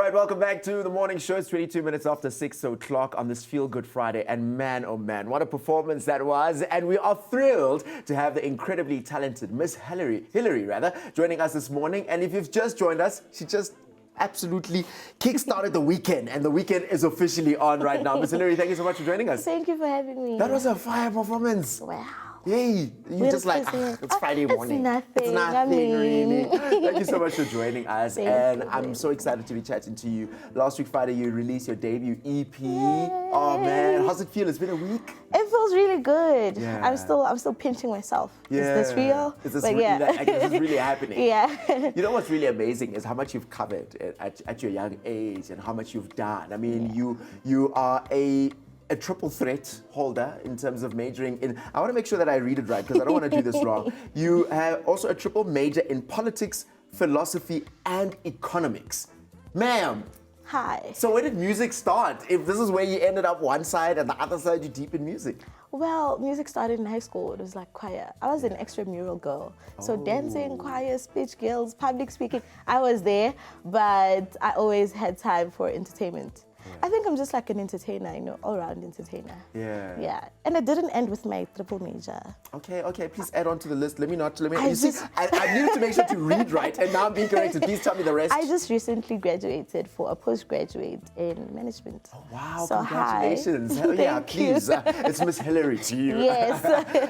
right, welcome back to the morning show. It's 22 minutes after 6 o'clock on this Feel Good Friday. And man, oh man, what a performance that was. And we are thrilled to have the incredibly talented Miss Hilary, joining us this morning. And if you've just joined us, she just absolutely kick-started the weekend. And the weekend is officially on right now. Miss Hilary, thank you so much for joining us. Thank you for having me. That was a fire performance. Wow. Yay! You just like, it's Friday morning. It's nothing, really. Thank you so much for joining us. Thank you. I'm so excited to be chatting to you. Last week, Friday, you released your debut EP. Yay. Oh man, how's it feel? It's been a week. It feels really good. Yeah. I'm still pinching myself. Yeah. Is this real? Is this, But is this really happening? Yeah. You know what's really amazing is how much you've covered at your young age and how much you've done. I mean, you are a triple threat holder in terms of majoring in, I want to make sure that I read it right because I don't want to do this wrong. You have also a triple major in politics, philosophy, and economics. Ma'am. Hi. So where did music start? If this is where you ended up one side and the other side you're deep in music. Well, music started in high school. It was like choir. I was an extramural girl. So dancing, choir, speech skills, public speaking, I was there, but I always had time for entertainment. I think I'm just like an entertainer, all-round entertainer. Yeah. Yeah. And it didn't end with my triple major. Okay, please add on to the list. Let me, I needed to make sure to read right, and now I'm being corrected. Please tell me the rest. I just recently graduated for a postgraduate in management. Oh, wow, so congratulations. Hi. Oh, yeah, Thank you. please. It's Miss Hilary to you. Yes.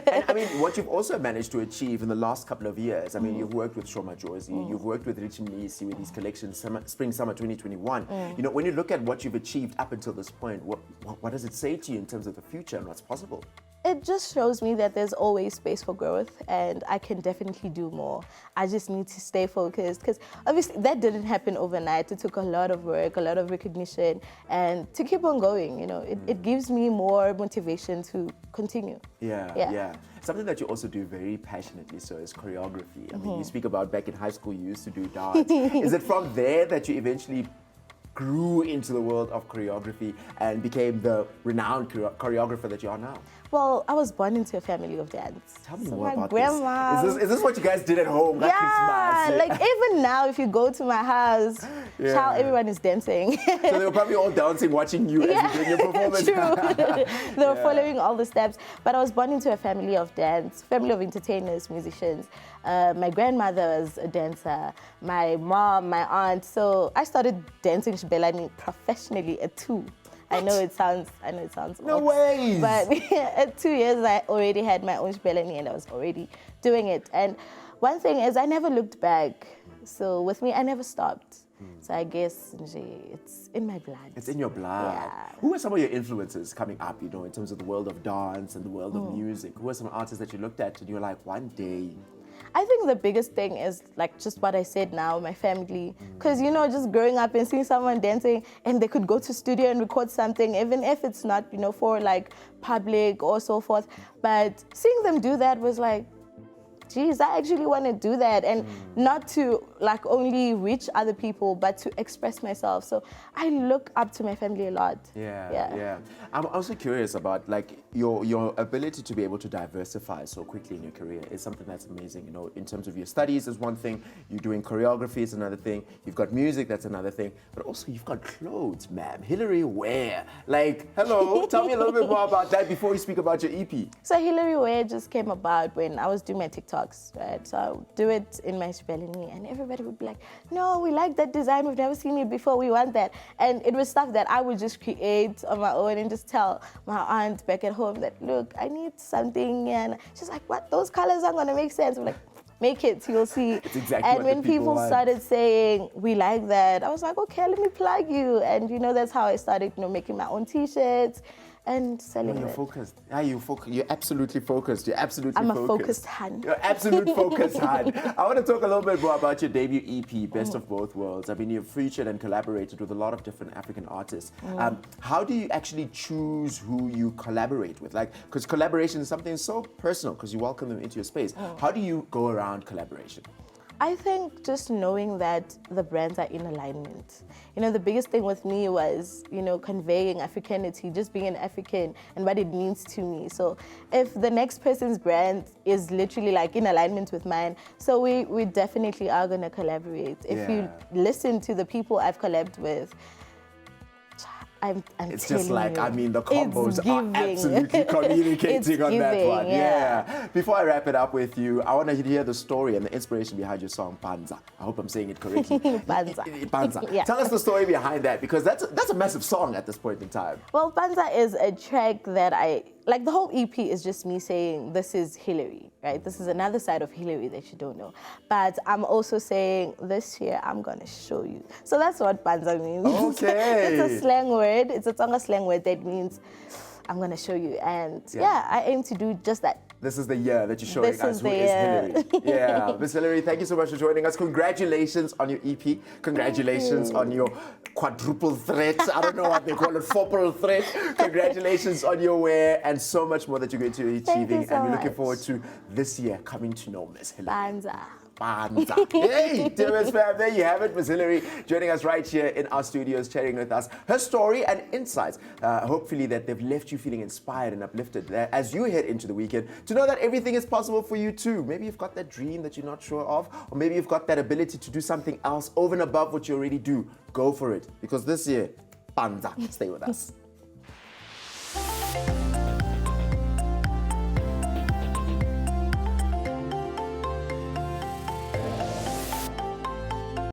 And I mean, what you've also managed to achieve in the last couple of years, I mean, you've worked with Shoma Joyce, you've worked with Rich Nisi with these collections, Spring, Summer 2021. You know, when you look at what you've achieved up until this point, what does it say to you in terms of the future and what's possible? It just shows me that there's always space for growth and I can definitely do more. I just need to stay focused because obviously that didn't happen overnight. It took a lot of work, a lot of recognition, and to keep on going, it gives me more motivation to continue. Yeah. Something that you also do very passionately so is choreography. I mean, you speak about back in high school you used to do dance. Is it from there that you eventually grew into the world of choreography and became the renowned choreographer that you are now? Well, I was born into a family of dance. Tell me more about grandma, this. Is this what you guys did at home? Yeah, like even now, if you go to my house, child, everyone is dancing. So they were probably all dancing, watching you as you're doing your performance. True. They were following all the steps. But I was born into a family of dance, family of entertainers, musicians. My grandmother was a dancer. My mom, my aunt. So I started dancing Shibelani professionally at 2. I know it sounds no way. But at 2 years, I already had my own Shibelani and I was already doing it. And one thing is I never looked back. So with me, I never stopped. So I guess it's in my blood. It's in your blood. Yeah. Who are some of your influences coming up, in terms of the world of dance and the world of music? Who are some artists that you looked at and you were like, one day? I think the biggest thing is like just what I said now, my family. Because, just growing up and seeing someone dancing and they could go to studio and record something, even if it's not, for like public or so forth. But seeing them do that was like, geez, I actually want to do that, and not to like only reach other people, but to express myself. So I look up to my family a lot. Yeah. I'm also curious about like your ability to be able to diversify so quickly in your career is something that's amazing. In terms of your studies is one thing, you're doing choreography is another thing, you've got music, that's another thing, but also you've got clothes, ma'am. Hilary Wear. Like, hello, tell me a little bit more about that before we speak about your EP. So Hilary Wear just came about when I was doing my TikTok. Right? So I would do it in my Shibelani and everybody would be like, no, we like that design, we've never seen it before, we want that. And it was stuff that I would just create on my own and just tell my aunt back at home that, look, I need something, and she's like, what, those colors aren't gonna make sense. I'm like, make it, you'll see. It's exactly and when people started saying, we like that, I was like, okay, let me plug you. And that's how I started, making my own t-shirts and selling You're it. focused. Yeah, you're absolutely focused. I'm a focused hand. You're absolute focused hand. I want to talk a little bit more about your debut EP, Best of Both Worlds. I mean, you've featured and collaborated with a lot of different African artists. How do you actually choose who you collaborate with? Like, because collaboration is something so personal because you welcome them into your space. How do you go around collaboration? I think just knowing that the brands are in alignment. You know, the biggest thing with me was, you know, conveying Africanity, just being an African and what it means to me. So if the next person's brand is literally like in alignment with mine, so we definitely are going to collaborate. If you listen to the people I've collabed with, it's just like, you, I mean, the combos it's are absolutely communicating on that one. Yeah. Before I wrap it up with you, I want to hear the story and the inspiration behind your song, Panza. I hope I'm saying it correctly. Panza. Panza. Yeah. Tell us the story behind that, because that's a massive song at this point in time. Well, Panza is a track that like the whole EP is just me saying, this is Hilary, right? This is another side of Hilary that you don't know. But I'm also saying, this year, I'm going to show you. So that's what Panza means. Okay. It's a slang word. It's a Tonga slang word that means, I'm going to show you. And yeah, I aim to do just that. This is the year that you're showing This us is who the is year. Hilary. Yeah, Miss Hilary, thank you so much for joining us. Congratulations on your EP. Congratulations on your quadruple threat. I don't know what they call it, fourple threat. Congratulations on your wear and so much more that you're going to be achieving. so and we're looking much. forward to this year coming to know Miss Hilary. Panza. Panza. Hey, dear Miss Fam, there you have it. Miss Hilary joining us right here in our studios, sharing with us her story and insights. Hopefully that they've left you feeling inspired and uplifted as you head into the weekend, to know that everything is possible for you too. Maybe you've got that dream that you're not sure of, or maybe you've got that ability to do something else over and above what you already do. Go for it, because this year, Panza. Stay with us.